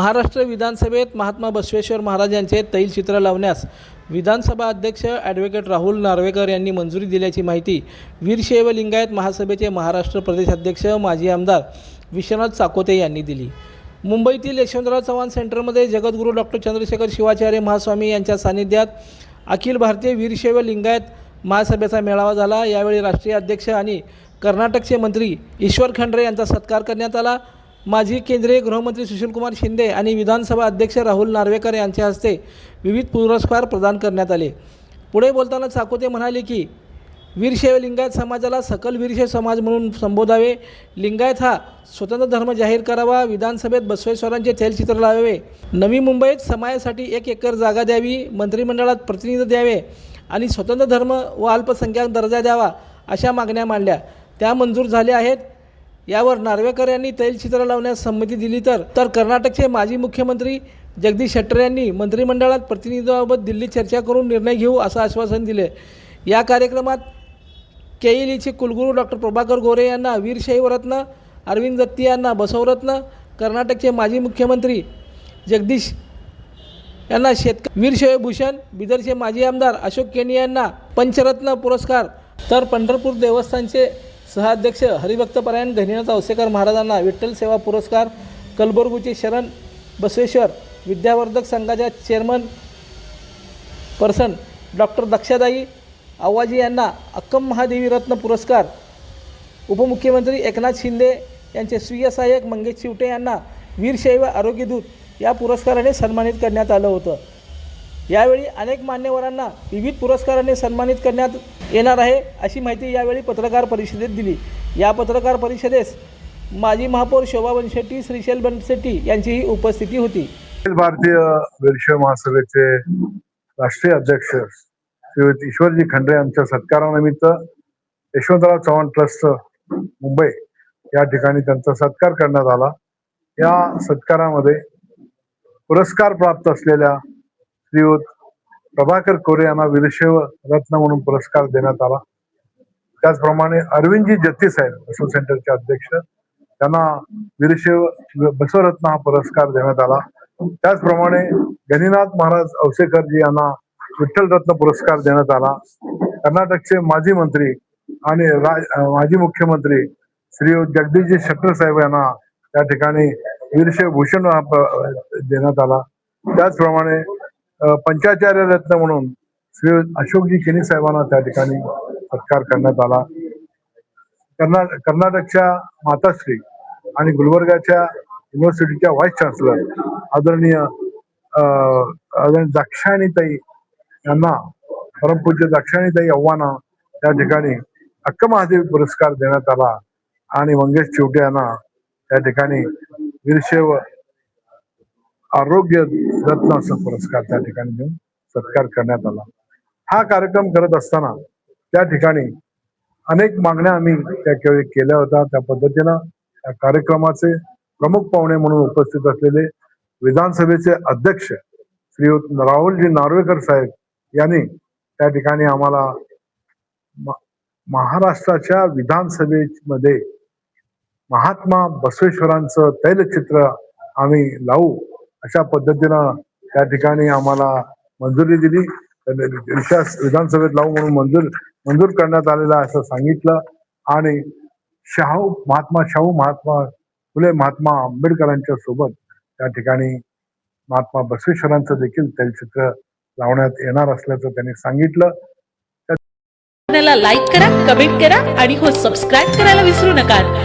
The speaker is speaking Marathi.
महाराष्ट्र विधानसभेत महात्मा बसवेश्वर महाराज यांचे तैलचित्र लावण्यास विधानसभा अध्यक्ष ॲडव्होकेट राहुल नार्वेकर यांनी मंजुरी दिल्याची माहिती वीरशैव लिंगायत महासभेचे महाराष्ट्र प्रदेशाध्यक्ष माजी आमदार विश्वनाथ चाकोते यांनी दिली। मुंबईतील यशवंतराव चव्हाण सेंटरमध्ये जगद्गुरू डॉक्टर चंद्रशेखर शिवाचार्य महास्वामी यांच्या सानिध्यात अखिल भारतीय वीरशैव लिंगायत महासभेचा मेळावा झाला। यावेळी राष्ट्रीय अध्यक्ष आणि कर्नाटकचे मंत्री ईश्वर खंड्रे यांचा सत्कार करण्यात आला। माजी केंद्रीय गृहमंत्री सुशीलकुमार शिंदे आणि विधानसभा अध्यक्ष राहुल नार्वेकर यांच्या हस्ते विविध पुरस्कार प्रदान करण्यात आले। पुढे बोलताना चाकोते म्हणाले की वीरशैव लिंगायत समाजाला सकल वीरशैव समाज म्हणून संबोधावे, लिंगायत हा स्वतंत्र धर्म जाहीर करावा, विधानसभेत बसवेश्वरांचे तैलचित्र लावावे, नवी मुंबईत समाजासाठी 1 एकर जागा द्यावी, मंत्रिमंडळात प्रतिनिधी द्यावे आणि स्वतंत्र धर्म व अल्पसंख्याक दर्जा द्यावा अशा मागण्या मांडल्या, त्या मंजूर झाल्या आहेत। यावर नार्वेकर यांनी तैलचित्र लावण्यास संमती दिली तर कर्नाटकचे माजी मुख्यमंत्री जगदीश शेट्टर यांनी मंत्रिमंडळात प्रतिनिधींबाबत दिल्लीत चर्चा करून निर्णय घेऊ असं आश्वासन दिले। या कार्यक्रमात केईलीचे कुलगुरू डॉक्टर प्रभाकर गोरे यांना वीरशैव रत्न, अरविंद दत्ती यांना बसवरत्न, कर्नाटकचे माजी मुख्यमंत्री जगदीश यांना वीरशैव भूषण, बिदरचे माजी आमदार अशोक केनी यांना पंचरत्न पुरस्कार, तर पंढरपूर देवस्थानचे सहअध्यक्ष हरिभक्तपरायण गहिनीनाथ औसेकर महाराजांना विठ्ठल सेवा पुरस्कार, कलबुर्गीचे शरण बसवेश्वर विद्यावर्धक संघाच्या चेअरमन पर्सन डॉक्टर दक्षादाई आव्वाजी यांना अक्कम महादेवी रत्न पुरस्कार, उपमुख्यमंत्री एकनाथ शिंदे यांचे स्वीय सहाय्यक मंगेश चिवटे यांना वीरशैव आरोग्यदूत या पुरस्काराने सन्मानित करण्यात आलं होतं। यावेळी अनेक मान्यवरांना विविध पुरस्काराने सन्मानित करण्यात येणार आहे अशी माहिती यावेळी पत्रकार परिषदेत दिली। या पत्रकार परिषदेस माजी महापौर शोभा बनशेट्टी, श्रीशैल बनशेट्टी यांचीही उपस्थिती होती। भारतीय वीरशैव महासभेचे राष्ट्रीय अध्यक्ष श्री ईश्वरजी खंड्रे यांच्या सत्कारानिमित्त यशवंतराव चव्हाण ट्रस्ट मुंबई या ठिकाणी त्यांचा सत्कार करण्यात आला। या सत्कारामध्ये पुरस्कार प्राप्त असलेल्या श्रीयुत प्रभाकर कोरे यांना वीरशैव रत्न म्हणून पुरस्कार देण्यात आला। त्याचप्रमाणे अरविंदजी जत्ती साहेब असो सेंटरचे अध्यक्ष, त्यांना वीरशैव बसवरत्न हा पुरस्कार देण्यात आला। त्याचप्रमाणे गहिनीनाथ महाराज औसेकरजी यांना विठ्ठल रत्न पुरस्कार देण्यात आला। कर्नाटकचे माजी मंत्री आणि माजी मुख्यमंत्री श्री जगदीश शेट्टर साहेब यांना त्या ठिकाणी वीरशैव भूषण देण्यात आला। त्याचप्रमाणे पंचाचार्य रत्न म्हणून श्री अशोकजी केनी साहेबांना त्या ठिकाणी सत्कार करण्यात आला। कर्नाटकच्या माताश्री आणि गुलबर्गाच्या युनिव्हर्सिटीच्या व्हाईस चान्सलर आदरणीय दाक्षायणीताई यांना, परमपूज्य दाक्षायणीताई आव्हाना त्या ठिकाणी अक्कम महादेवी पुरस्कार देण्यात आला आणि मंगेश चिवटे यांना त्या ठिकाणी वीरशैव आरोग्य रत्न असा पुरस्कार त्या ठिकाणी देऊन सत्कार करण्यात आला। हा कार्यक्रम करत असताना त्या ठिकाणी अनेक मागण्या आम्ही त्यावेळी केल्या होत्या। त्या पद्धतीनं त्या कार्यक्रमाचे प्रमुख पाहुणे म्हणून उपस्थित असलेले विधानसभेचे अध्यक्ष श्री राहुलजी नार्वेकर साहेब यांनी त्या ठिकाणी आम्हाला महाराष्ट्राच्या विधानसभेमध्ये महात्मा बसवेश्वरांचं तैलचित्र आम्ही लावू अशा पद्धतीनं त्या ठिकाणी आम्हाला मंजुरी दिली। विधानसभेत लावू म्हणून मंजूर करण्यात आलेला असं सांगितलं आणि महात्मा फुले महात्मा आंबेडकरांच्या सोबत त्या ठिकाणी महात्मा बसवेश्वरांचं देखील तैलचित्र लावण्यात येणार असल्याचं त्यांनी सांगितलं। लाईक करा, कमेंट करा आणि सबस्क्राईब करायला विसरू नका।